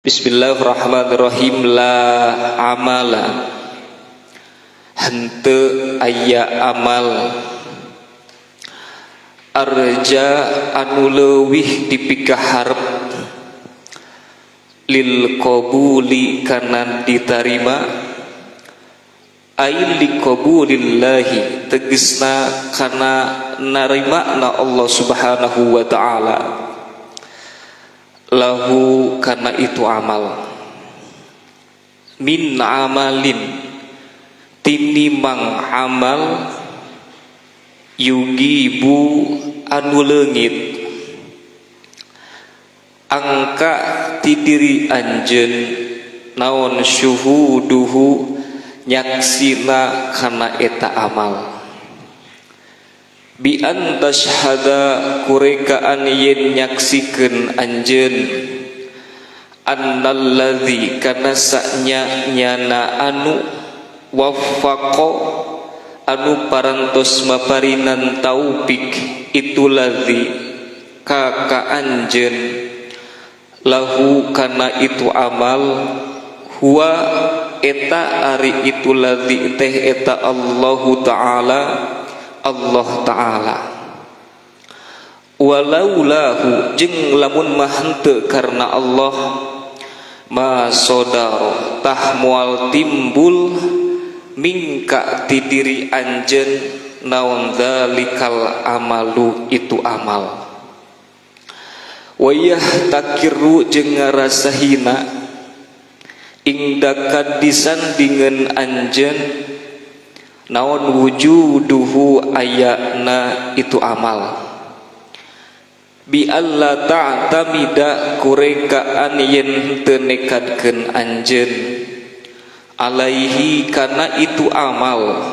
Bismillahirrahmanirrahim. La amala, henteu aya amal, arja anu leuwih dipikaharep, lil qabuli kana ditarima, ai li qabulillahi tegesna kana narimana Allah Subhanahu wa ta'ala, lahu karena itu amal, min amalin tinimang amal, yugibu anu leungit, angka ti diri anjeun naon syuhuduhu nyaksina kana eta amal, bi an tashhada kurekaan yen nyaksikeun anjeun, annalladzi kana sanya nyana anu waffaqo anu parantos maparinan taufik itu ladzi ka anjeun, lahu kana itu amal, huwa eta ari itu ladzi teh eta Allahu ta'ala, Allah ta'ala. Walaulahu jeung lamun mah henteu karena Allah, ma sodaro tah moal timbul mingka ti diri anjeun naon dzalikal amalu itu amal, wayah takiru jeung ngarasahina ingdakan disandingeun anjeun naon wujuduhu ayana itu amal, bi alla ta'tamida kurekaan yen teu nekadkeun anjeun, alaihi kana itu amal,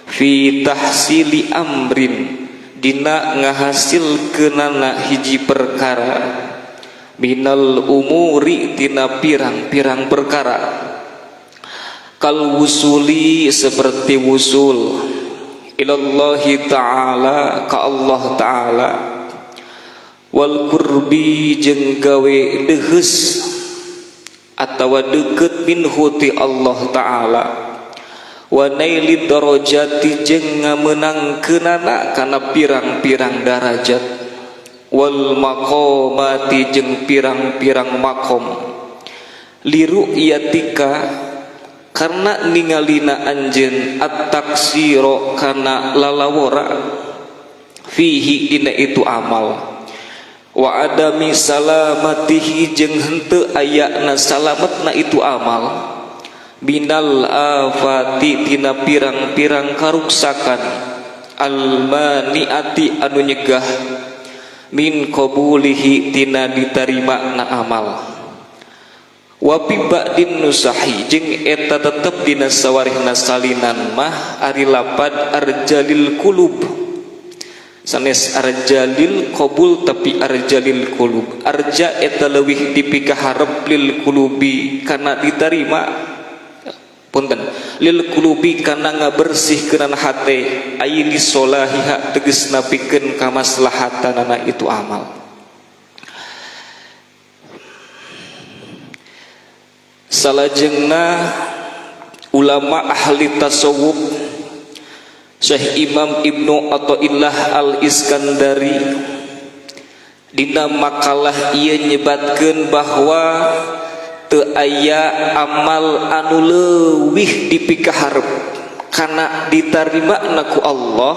fi tahsili amrin dina ngahasilkeunana hiji perkara, minal umuri tina pirang-pirang perkara, kal wusuli seperti wusul, ilallahi ta'ala ka Allah ta'ala, wal qurbi jeung gawe deheus atawa deukeut minhu ti Allah ta'ala, wa nailid darajati jeung ngameunangkeunana kana pirang-pirang darajat, wal maqamati jeung pirang-pirang maqam, liru'yatika karena ningalina anjeun at-taksiro kana lalawora, fihi dina itu amal, wa adami salamatihi jeung henteu ayana salametna itu amal, binal afati tina pirang-pirang karuksakan, almaniati anu nyegah, min qabulihi tina ditarima na amal, wa bi ba'din nusahi jeung eta tetep dina sawarihna salinan mah ari lapad arjalil qulub, sanes arjalil qabul tapi arjalil qulub, arja eta leuwih dipikaharep lil qulubi kana ditarima, punten lil qulubi kana ngabersihkeun hate, ayili solahiha tegasna pikeun kamaslahatanana itu amal. Salajengna ulama ahli tasawuf Syekh Imam Ibnu Athaillah Al-Iskandari dina makalah ieu nyebatkeun bahwa teu aya amal anu leuwih dipikaharep kana ditarimana ku Allah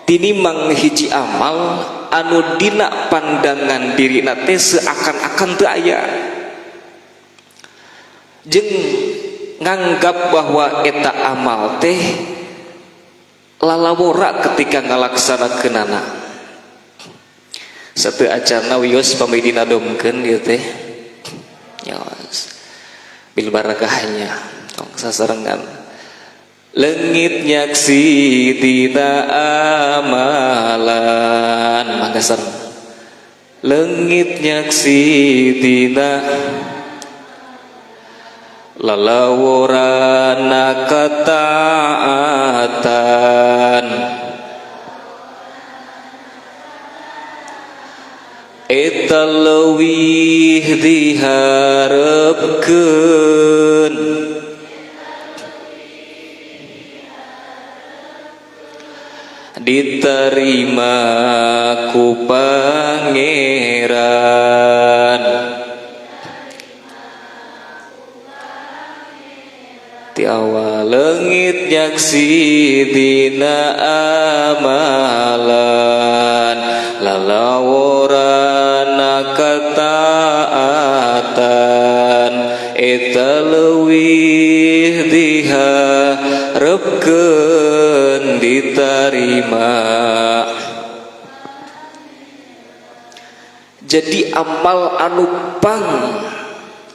tinimang hiji amal anu dina pandangan dirina teh seakan-akan teu aya, jeung nganggap bahwa eta amal teh lalawora ketika ngalaksanakeunana. Satu acarna wios pamedina domkeun ieu teh nyawas bil barakahnya tong sasarengan, leungit nyaksi tina amalan, mangga sareng leungit nyaksi tina lalaworana kataatan, eta leuwih diharepkeun diterima ku pangeran ti awal leungit nyaksi dina amalan lalawurana kataatan eta leuwih diharepkeun diterima. Jadi amal anu pang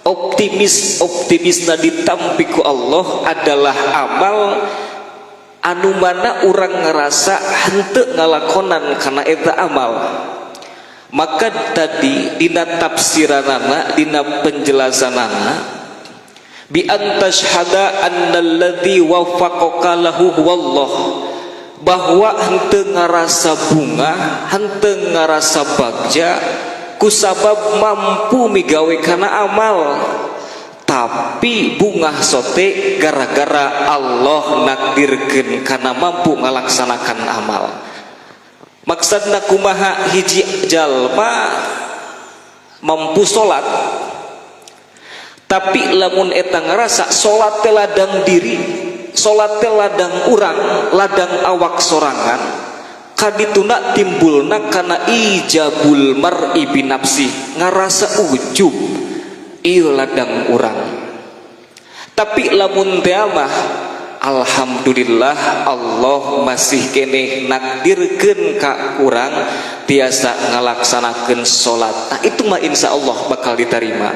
optimisna ditampi ku Allah adalah amal anu mana urang ngerasa henteu ngalakonan kana eta amal. Maka tadi dina tafsiranana, dina penjelasanana, bi antashhada annalladzi waffaqaka lahu wallah, bahwa henteu ngarasa bunga, henteu ngarasa bagja kusabab mampu migawe kana amal, tapi bunga sote gara-gara Allah nakdirkeun kana mampu ngalaksanakan amal. Maksudna kumaha? Hiji jalma mampu salat, tapi lamun eta ngarasa salat teh ladang diri, salat teh ladang urang, ladang awak sorangan, kadituna timbulna kana ijabul mar'i binafsi, ngarasa ujub ieu ladang urang. Tapi lamun teh mah alhamdulillah Allah masih keneh nakdirkeun ka urang tiasa ngalaksanakeun salat. Nah itu mah insyaallah bakal diterima.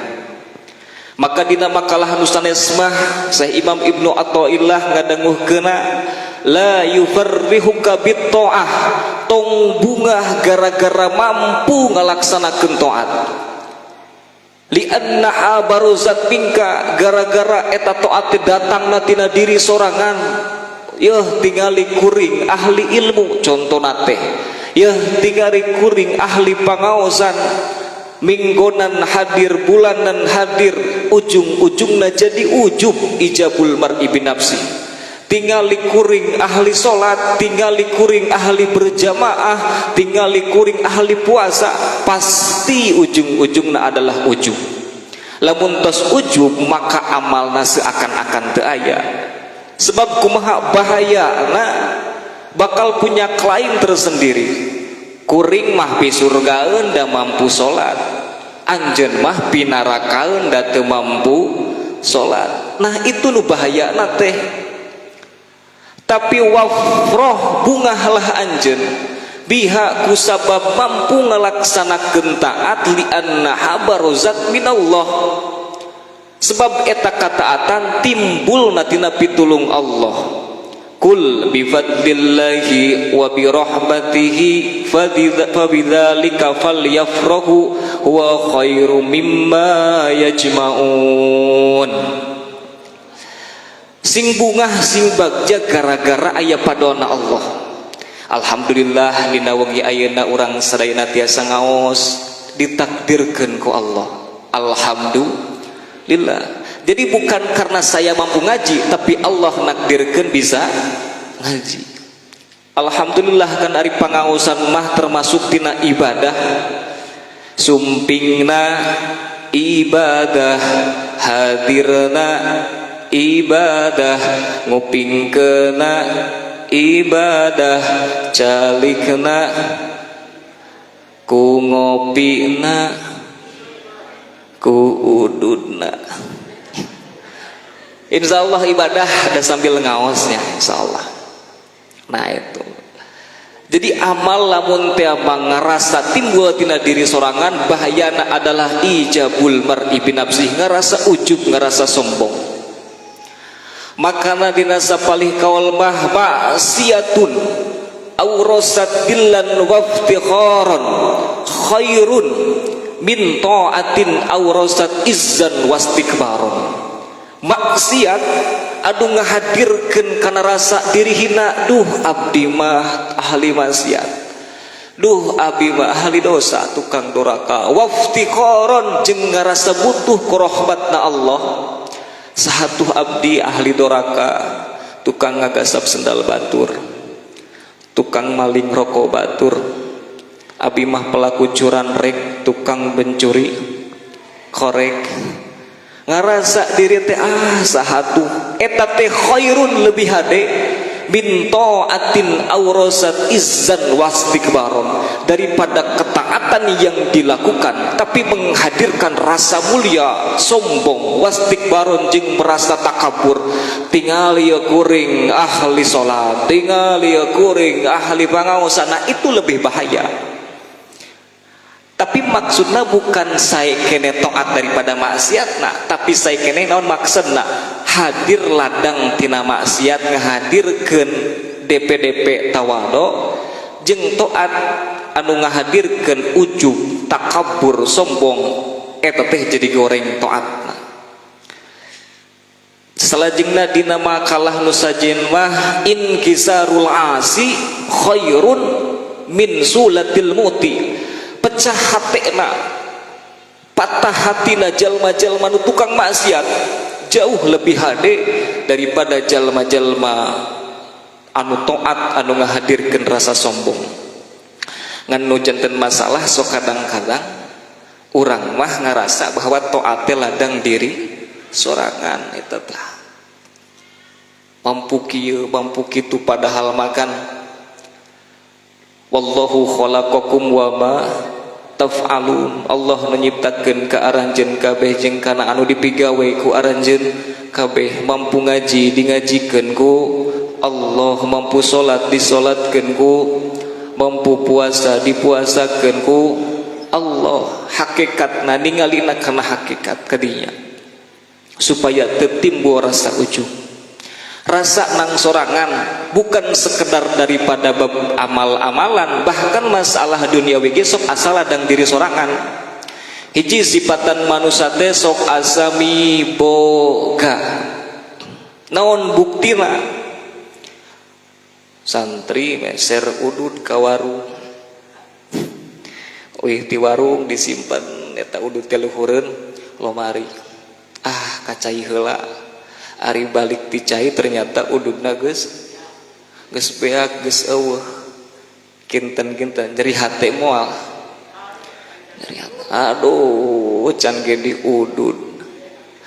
Maka dina makalah anu sanes mah Syekh Imam Ibnu Athaillah ngadanguhkeuna la yufarrihuka bit ta'ah, tong bungah gara-gara mampu ngalaksanakeun taat. Li annaha baruzat minka, gara-gara eta taat datangna tina diri sorangan. Yeuh tingali kuring ahli ilmu contona teh, yeuh tingali kuring ahli pangaosan, minggonan hadir, bulanan hadir, ujung-ujungna jadi ujub ijabul mar'i binafsi. Tingali kuring ahli sholat, tingali kuring ahli berjamaah, tingali kuring ahli puasa, pasti ujung-ujungna adalah ujub. Lamun tos ujub maka amalna seakan-akan teu aya. Sebab kumaha bahayana bakal punya klaim tersendiri. Kuring mah pi surgaeun da mampu sholat, anjeun mah pi narakaeun da teu mampu sholat. Nah itu nu bahayana teh. Tapi wafroh bungahlah anjeun biha kusabab mampu ngalaksanakeun taat li annaha barozat minallah, sebab eta kataatan timbul natina pitulung Allah. Kul bifadlillahi wa birahmatihi fabidzalika falyafrahu huwa khairum mimma yajma'un. Sing bungah sing bagja gara-gara aya padona Allah. Alhamdulillah dina wengi ayeuna urang sadayana tiasa ngaos ditakdirkeun ku Allah. Alhamdulillah. Jadi bukan karena saya mampu ngaji, tapi Allah nakdirkeun bisa ngaji. Alhamdulillah kan ari pangaosan mah termasuk tina ibadah. Sumpingna ibadah, hadirna ibadah, ngupingkeuna ibadah, calikna ku ngopina ku ududna. Insyaallah ibadah ada sambil ngaosnya insyaallah. Nah itu. Jadi amal lamun teu ngarasa timbul tina diri sorangan, bahayana adalah ijabul mar'i binafsi, ngarasa ujub, ngarasa sombong. Makana dina sapalih kaul mah ma'siyatun awrasat dillan waftikharan khairun min ta'atin awrasat izzan wastikbaron. Maksiat adu ngahadirkeun kana rasa diri hina, duh abdi mah ahli maksiat, Duh abi mah ahli dosa tukang doraka waftiqaron jeung ngarasa butuh ku rahmatna Allah. Sahatuh abdi ahli doraka tukang ngagasap sendal batur, tukang maling rokok batur. Abi mah pelaku curanrek tukang mencuri korek. Ngarasa diri teh sahatuh eta teh khairun lebih hade min ta'atin aurasat izzan wastikbaron, daripada ketaatan yang dilakukan tapi menghadirkan rasa mulia sombong wastikbaron jeung merasa takabur. Tinggal ieu kuring ahli salat, tinggal ieu kuring ahli pangaosana, itu lebih bahaya. Tapi maksudna bukan saya kene taat daripada maksiatna, tapi saya kene naon maksudna hadir ladang tina maksiat ngahadirkeun DP-DP tawado jeung taat anu ngahadirkeun ujub takabur sombong eta teh jadi goreng taatna. Salajengna dina makalah nu sajen mah inkisarul asi khairun min sulatil muti. Pecah hatena, patah hatina jalma-jalma nu tukang maksiat jauh lebih hade daripada jalma-jalma anu taat anu ngahadirkeun rasa sombong. Ngan nu janten masalah sok kadang-kadang urang mah ngarasa bahwa taat teh ladang diri sorangan eta tah. Mampu kieu mampu kitu padahal makan wallahu khalaqakum wa ma taf'alun. Allah menyiptakeun ka aranjeun kabeh jeung kana anu dipigawe ku aranjeun kabeh. Mampu ngaji dingajikeun ku Allah, mampu salat disalatkeun ku, mampu puasa dipuasakeun ku Allah. Hakikatna ningalina kana hakikat kadinya supaya teu timbul rasa ujub, rasa nang sorangan, bukan sekedar daripada amal-amalan, bahkan masalah duniawi ge sok asal ladang diri sorangan. Hiji sifatan manusia teh sok asami boga. Naon buktina? Santri meser udud ka warung. Wih di warung disimpan eta udud teh luhureun lomari. Kacai heula. Ari balik dicai ternyata ududna geus beak geus eueuh. Kinten-kinten nyeri hate moal. Nyeri hate. Aduh can ge di udud.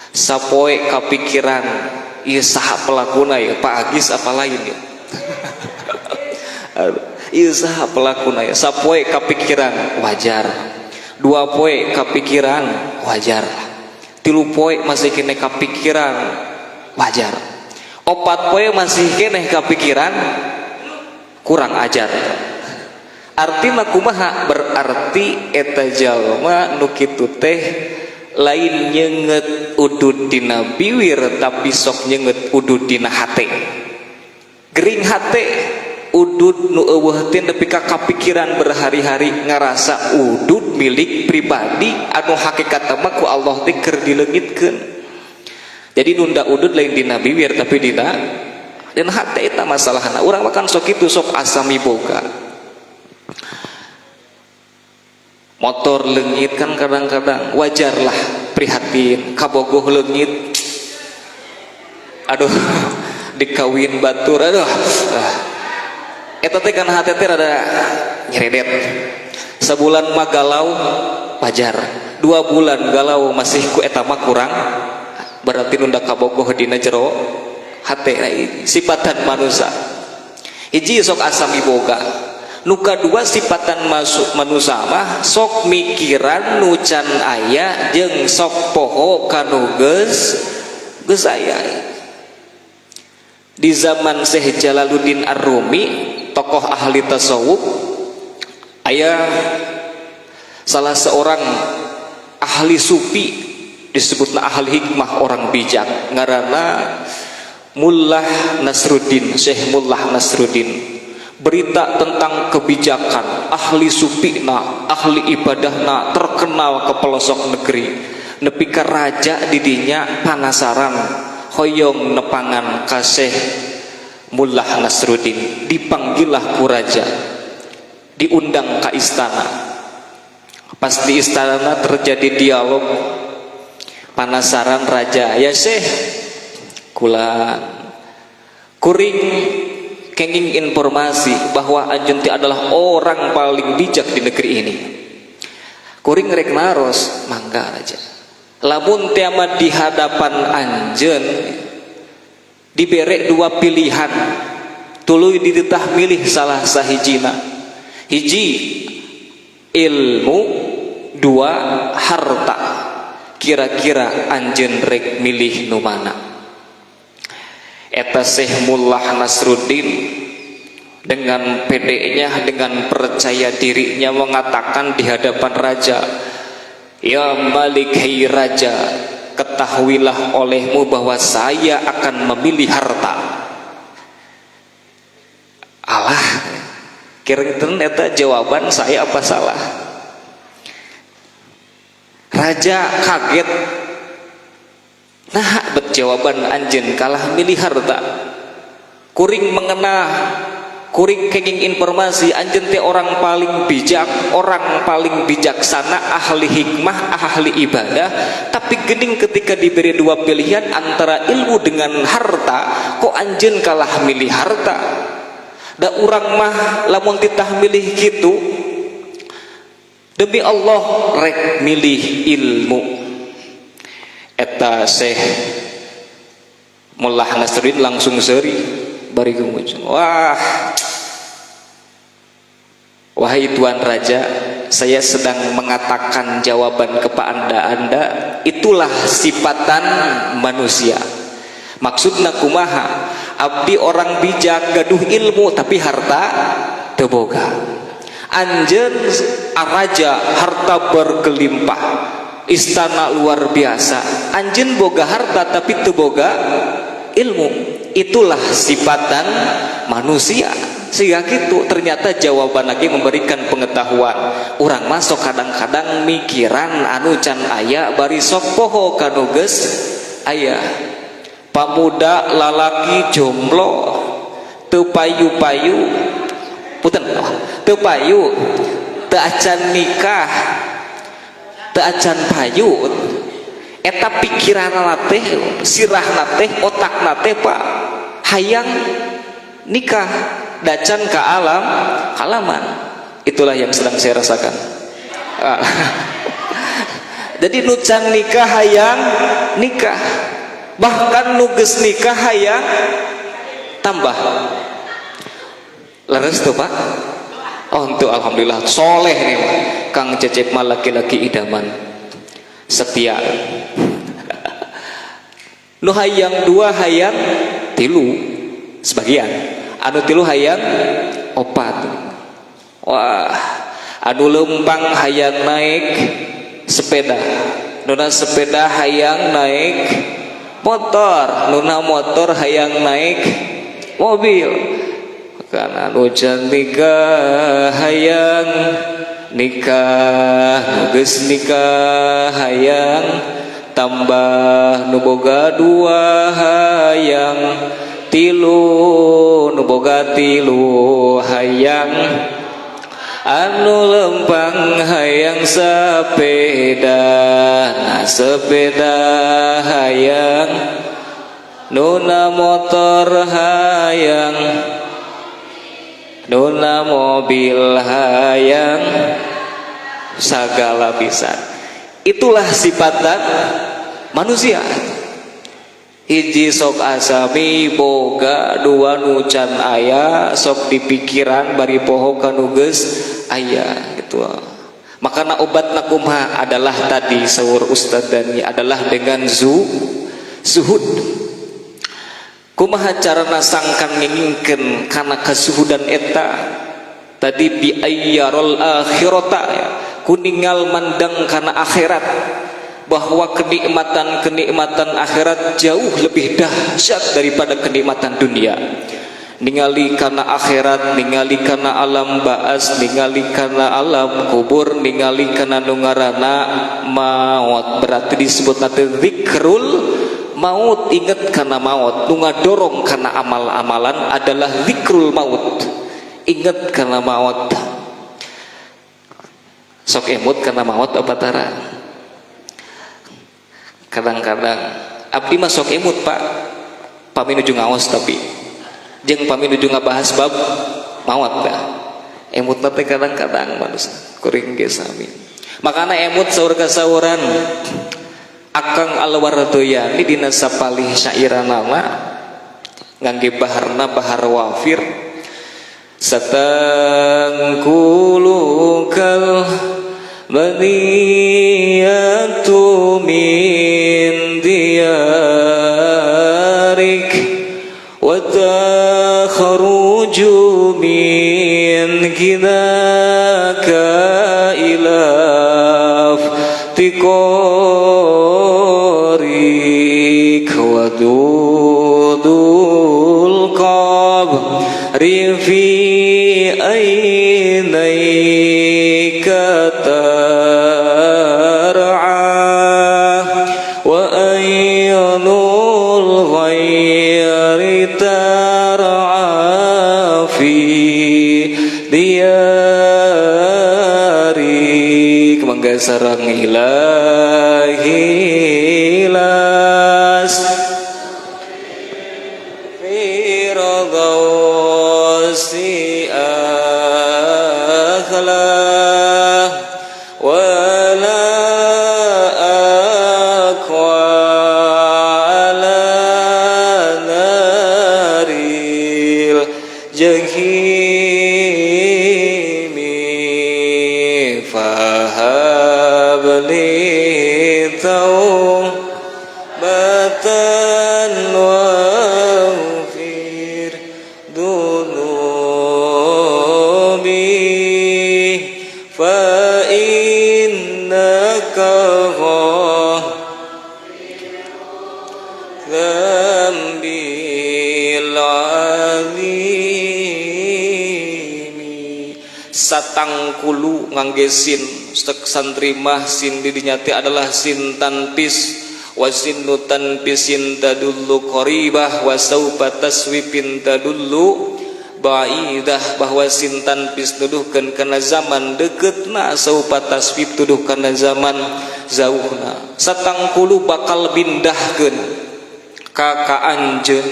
Sapoe kapikiran ieu saha pelakuna ya, Pak Agis apa lain ya. Ieu saha pelakuna ya. Sapoe kapikiran wajar. 2 poe kapikiran wajar. 3 poe masih kene kapikiran wajar. 4 poe masih keneh kepikiran kurang ajar. Artina kumaha? Berarti eta jalma nu kitu teh lain nyeungeut udud dina biwir tapi sok nyeungeut udud dina hate. Gering hate udud nu eueuh teh nepi ka kapikiran berhari-hari ngarasa udud milik pribadi anu hakikat mah ku Allah teh keur dileungitkeun. Jadi nunda udud lain dina bibir tapi dina hati eta masalahna. Urang makan sok itu sok asami boga. Motor leungit kan kadang-kadang wajarlah prihatin, kabogoh leungit. Aduh, dikawin batur aduh. Eta teh kana hati teh rada nyeredet. Sebulan mah galau wajar. 2 bulan galau masih ku eta mah kurang. Berarti nunda kabogoh dina jero hate sifatan manusia. Hiji sok asam iboga, nu kadua sifatan masuk manusia mah sok mikiran nu can aya jeung sok poho kanu geus aya. Di zaman Syekh Jalaluddin Ar-Rumi, tokoh ahli tasawuf, aya salah seorang ahli sufi disebutlah ahli hikmah, orang bijak, ngaranna Mullah Nasruddin, Syekh Mullah Nasruddin. Berita tentang kebijakan, ahli supina, ahli ibadahna, terkenal ke pelosok negeri. Nepi ka raja didinya panasaran, hoyong nepangan ka Syekh Mullah Nasruddin. Dipanggillah ku raja. diundang ke istana. Pas di istana terjadi dialog, penasaran raja, ya Syekh kula kuring kenging informasi bahwa anjeun teh adalah orang paling bijak di negeri ini. Kuring rek naros, mangga raja. Lamun teh mah di hadapan anjeun dibere dua pilihan, tuluy dititah milih salah sahijina. Hiji ilmu, dua harta. Kira-kira anjeun rek milih nu mana? Eta Syekh Mullah Nasruddin dengan pedenya, dengan percaya dirinya mengatakan di hadapan raja, ya Malik, hai raja, ketahuilah olehmu bahwa saya akan memilih harta. Alah, kira-kira eta jawaban saya apa salah? Raja kaget. Nah, bet jawaban anjeun kalah milih harta. Kuring mengenah, kuring kenging informasi anjeun teh orang paling bijak, orang paling bijaksana, ahli hikmah, ahli ibadah. Tapi gening ketika diberi dua pilihan antara ilmu dengan harta, kok anjeun kalah milih harta? Da urang mah lamun titah milih gitu, demi Allah rek milih ilmu. Eta Syekh Mullah Nasruddin langsung seuri bari gumujung. Wahai Tuan Raja, saya sedang mengatakan jawaban kepada Anda. Itulah sifatan manusia. Maksudna kumaha? Abdi orang bijak gaduh ilmu tapi harta teu boga. Anjeun raja harta berkelimpah, istana luar biasa. Anjeun boga harta tapi teu boga ilmu. Itulah sifatan manusia. Sehingga gitu ternyata jawaban lagi memberikan pengetahuan. Urang masuk kadang-kadang mikiran anu can aya bari sok poho kanu geus aya. Pamuda lalaki jomblo teu payu-payu, punten, teu payu, teu acan nikah, teu acan payu. Eta pikiranna teh, sirahna teh, otakna teh Pak hayang nikah, dacan ka alam halaman. Itulah yang sedang saya rasakan. Jadi nu can nikah hayang nikah, bahkan nu geus nikah hayang tambah. Leres tuh Pak? Oh untuk alhamdulillah soleh nih Pak. Kang Cecep mah laki-laki idaman, setia. Nu hayang dua, hayang tilu sebagian, anu tilu hayang opat. Wah, anu lempang hayang naik sepeda, nuna sepeda hayang naik motor, nuna motor hayang naik mobil. Karena anu can nikah hayang nikah, nu geus nikah hayang tambah, nu boga dua hayang tilu, nu boga tilu hayang, anu lempang hayang sepeda, nah sepeda hayang, nuna motor hayang, nuna mobil hayang, sagala pisan. Itulah sifatan manusia. Hiji sok asami boga, dua nu can aya, sok dipikiran bari poho kanu geus aya gitu. Makana obatna kumaha adalah tadi sawur Ustaz Dani adalah dengan zuhud. Kumaha carana sangkan ngingingkeun kana kasuhudan eta? Tadi bi ayyarul akhirata, ya. Kuningal mandang kana akhirat, bahwa kenikmatan akhirat jauh lebih dahsyat daripada kenikmatan dunia. Ningali kana akhirat, ningali kana alam baas, ningali kana alam kubur, ningali kana nu ngaranna maut. Berarti disebut nanti zikrul maut, inget kana maut. Nu ngadorong kana amal-amalan adalah zikrul maut, inget kana maut. sok emut karena maot apa tara. Kadang-kadang abdi mah sok emut Pak, pami nuju ngaos tapi jeung pami nuju ngabahas bab maot dah. Emut teh kadang-kadang manusia kuring ge sami. Makana emut saur kasauran Akang Al-Wardayani dina sapalih syairanana ngangge baharna bahar wafir satangkulukal maniyatu min diyarik wa takhruju min ginaka ilaf tiqarik wa dudul qabri fi aynayka tar'a wa aynul ghairi tar'a fi diyari kemangga sareng ilahi las firadausi akhla wala aqwa ala naril jahimi fahabli taubatan waghfir dunubi fa innaka dzambil alimi. Satangkulu ngangge sin santri mah sin didinya teh adalah sin tanpis wa sinnu tanpisin tadullu qaribah wa saufa taswipin tadullu ba'idah bahwa sin tanpis nuduhkeun kana zaman dekeutna saufa taswib tuduh kana zaman jauhna. Satangkulu bakal bindahkeun ka anjeun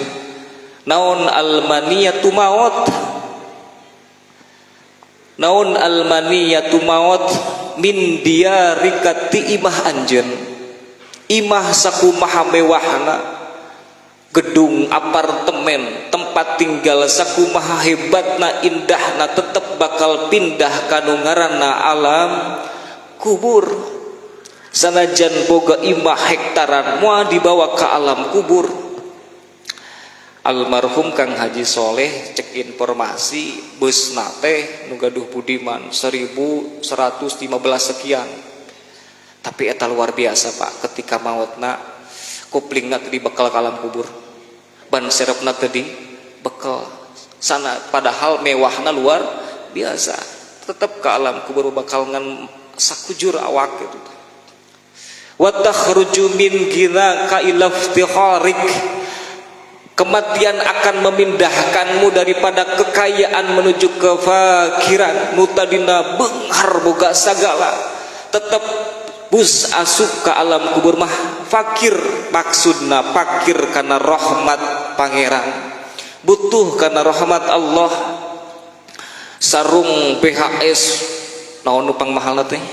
naon almaniyatu maut, naon almaniyatu maut min diarikati imah anjeun, imah sakumaha mewahna, gedung apartemen tempat tinggal sakumaha hebatna indahna tetep bakal pindah kanu ngaranna alam kubur. Sanajan boga imah hektaran moal dibawa ke alam kubur. Almarhum Kang Haji Soleh cek informasi busna teh nu gaduh budiman 1115 sekian. Tapi eta luar biasa Pak, ketika mautna kuplingna tadi bekal ke alam kubur, ban serepna tadi bekal sana, padahal mewahna luar biasa, tetap ke alam kubur bakal ngan sakujur awak gitu. Wa takhruju min ginaka ila iftikharik, kematian akan memindahkanmu daripada kekayaan menuju kefakiran, mutadina beunghar boga sagala, tetap bus asup ke alam kubur mah fakir, maksudna fakir karena rahmat pangeran, butuh karena rahmat Allah. Sarung BHS naon nu pangmahalna teh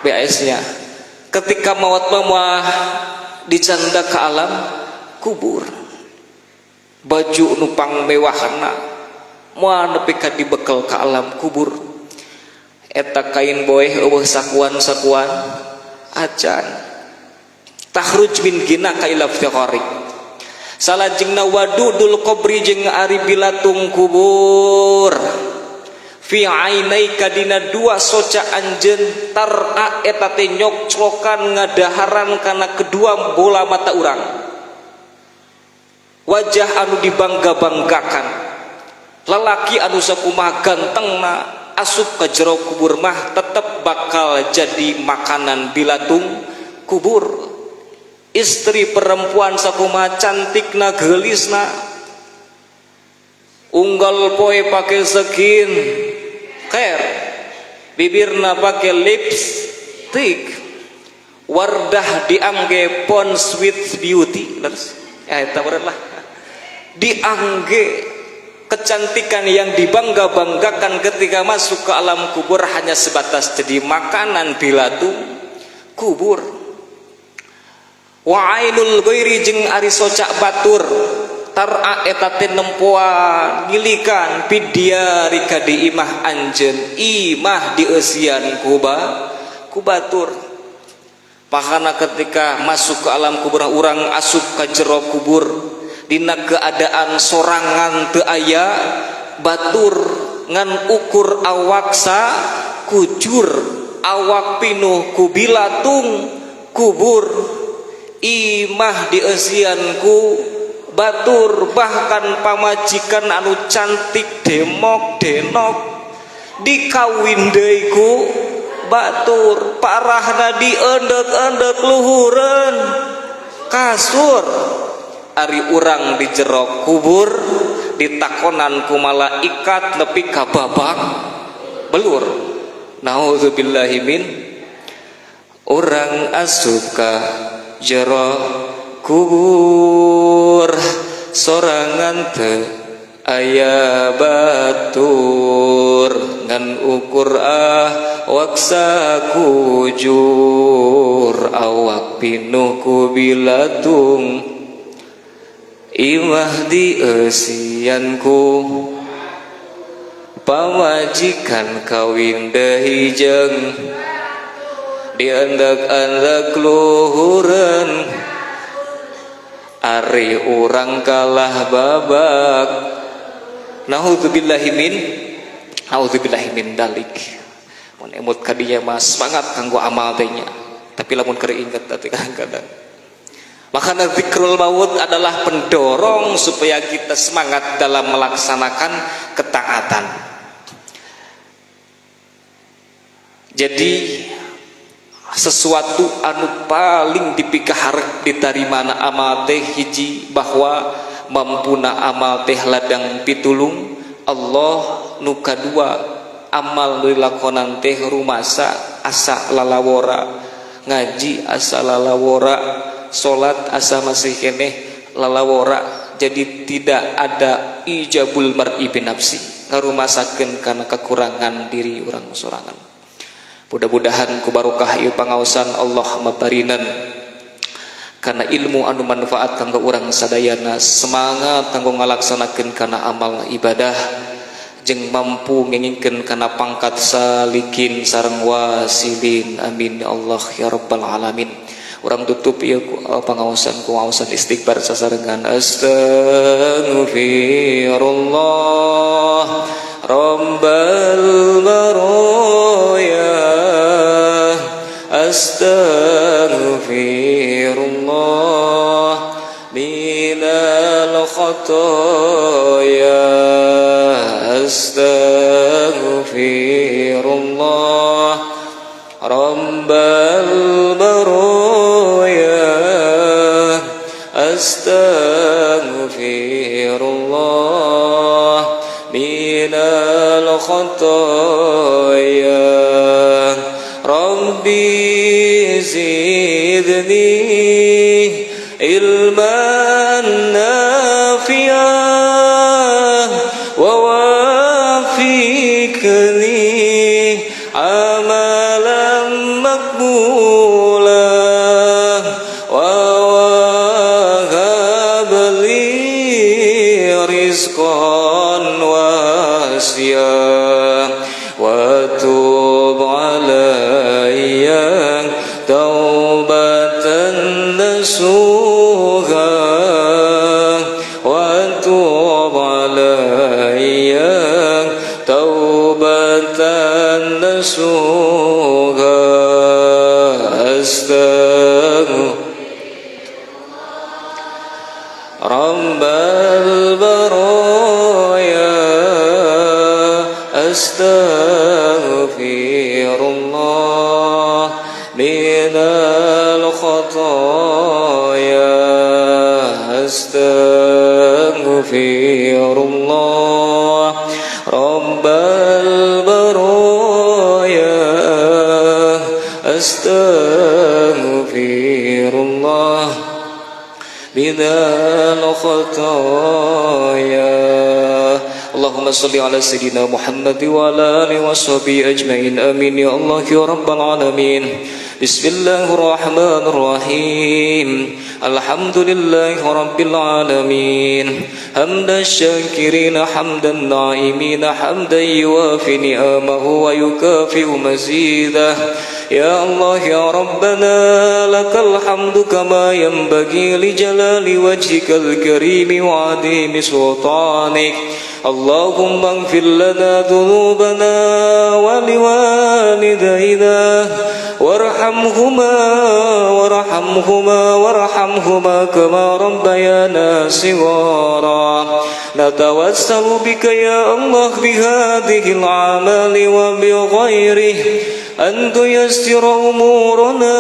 BHS nya ketika maut mah dicanda ke alam kubur, baju nupang mewahna moal nepi ka dibekal ke alam kubur. Eta kain boeh eueuh sakuan-sakuan acan takhruj min gina ka ila iftikharik. Salajengna wadudul qabri jeung ari bilatung kubur fi ainaika dina dua soca anjeun tar'a eta teh nyokclokan ngadaharan kana kedua bola mata urang. Wajah anu dibangga-banggakan, lalaki anu sakumaha gantengna asup ka jero kubur mah tetep bakal jadi makanan bilatung kubur. Istri perempuan sakumaha cantikna geulisna, unggal poe pake skin care bibirna pakai lipstick, Wardah diangge Pond's with Beauty, eta lah, diangge kecantikan yang dibangga-banggakan ketika masuk ke alam kubur hanya sebatas jadi makanan bilatu kubur. Wa ainul ghairi jeung ari socak batur tar'a eta teh nempoa ngilikan pidiari ka di imah anjeun, imah dieusian ku batur. Makana ketika masuk ke alam kubur urang asup ka jero kubur dina keadaan sorangan teu aya batur ngan ukur awak sa kujur, awak pinuh ku bilatung kubur, imah dieusian ku batur, bahkan pamajikan anu cantik demok denok dikawin deui ku batur, parahna diendek-endek luhureun kasur. Ari urang di jero kubur ditakonan ku malaikat nepi ka babak belur. Nauzubillahi min, urang asup ka jero kubur sorangan teu aya batur ngan ukur waksa kujur, awak pinuh ku bilatung, imah dieusian ku pamajikan kawin deui jeung diendek-endek luhureun. Ari urang kalah babak. Nauzubillahi min dalik. Mun emut ka dinya mah semangat kanggo amal teh nya, tapi lamun keur inget teh kadang-kadang. Makanya zikrul maut adalah pendorong supaya kita semangat dalam melaksanakan ketaatan. Jadi sesuatu anu paling dipikaharep ditarimana amal teh hiji bahwa mampuna amal teh ladang pitulung Allah, nu kadua amal dilakonan teh rumasa asa lalawora, ngaji asa lalawora, salat asa masih keneh lalawora. Jadi tidak ada ijabul mar'i binafsi, ngarumasakeun kana kekurangan diri urang sorangan. Mudah-mudahan ku barokah ieu pangaosan Allah maparinan kana ilmu anu manfaat kanggo urang sadayana, semangat kanggo ngalaksanakeun kana amal ibadah jeung mampu ngengingkeun kana pangkat salikin sareng wasilin. Amin ya Allah ya rabbal alamin. Urang tutup ieu pangaosan ku ngaosan istighfar sasarengan. Astaghfirullah rabbal baraya, astaghfirullah minal khotoya, astaghfirullah rabbal baraya, astaghfirullah minal khotoya. Rabbi zidni ilman nafi'ah wa wafiqni amalan makbulah wa wahabli rizqan wasi'ah wa tub alayya taubatan nasuha wa tub alayya taubatan nasuha. Rabbal baraya, astaghfirullah minal khotoya, astaghfirullah rabbal baraya, من الخطايا. اللهم صل على سيدنا محمد وعلى آله وصحبه أجمعين آمين يا الله يا رب العالمين. بسم الله الرحمن الرحيم. الحمد لله رب العالمين حمد الشاكرين حمد النائمين حمدا يوافي نعمه ويكافئ مزيده. يا الله يا ربنا لك الحمد كما ينبغي لجلال وجهك الكريم وعظيم سلطانك. اللهم اغفر لنا ذنوبنا ولوالدينا وارحمهما كما ربيانا صغارا. نتوسل بك يا الله بهذه الأعمال وبغيره أن تيسر أمورنا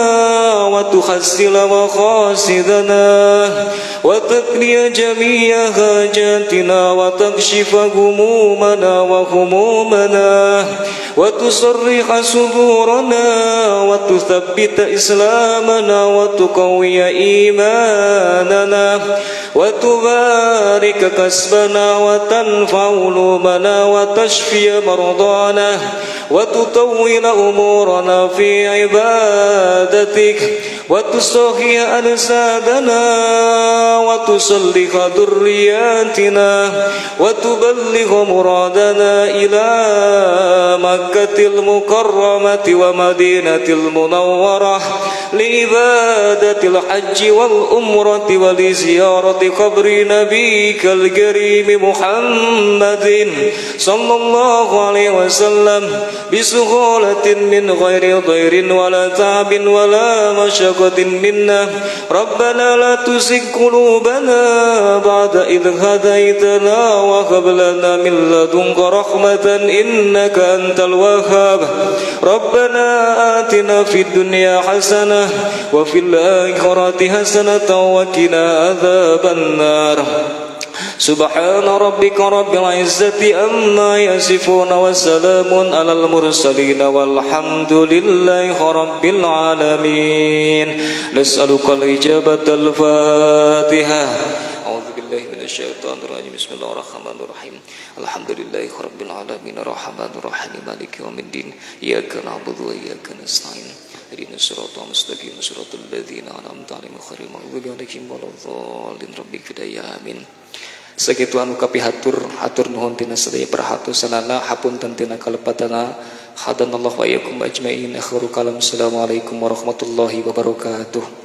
وتحسن مقاصدنا وتقضي جميع حاجاتنا وتكشف همومنا وتصرح صدورنا وتثبت إسلامنا وتقوي إيماننا وتبارك كسبنا وتنفع علومنا وتشفي مرضانا وتطول أمورنا في عبادتك وتصحي أجسادنا وتصلح ذرياتنا وتبلغ مرادنا إلى مكة المكرمة ومدينة المنورة لعبادة الحج والأمرة ولزيارة قبر نبيك الكريم محمد صلى الله عليه وسلم بسهولة من غير ضير ولا تعب ولا مشقة منا. ربنا لا تزغ قلوبنا بعد إذ هديتنا وهب لنا من لدنك رحمة إنك أنت الوهاب. ربنا آتنا في الدنيا حسنة وفي الآخرة حسنة وقنا عذاب النار. سبحان ربك رب العزة عما يصفون وسلام على المرسلين والحمد لله رب العالمين. نسألك الإجابة. الفاتحة. أعوذ بالله من الشيطان الرجيم. بسم الله الرحمن الرحيم. الحمد لله رب العالمين الرحمن الرحيم مالك يوم الدين إياك نعبد وإياك نستعين اهدنا الصراط المستقيم صراط الذين أنعمت عليهم غير المغضوب عليهم ولا الضالين. ربك فدaya amin. Sakitu anu kapihatur hatur nuhun tina sadaya perhatosanana hapunten tina kalepatana hadanallahu wa iyyakum ajmain. Akhirul kalam. Assalamualaikum warahmatullahi wabarakatuh.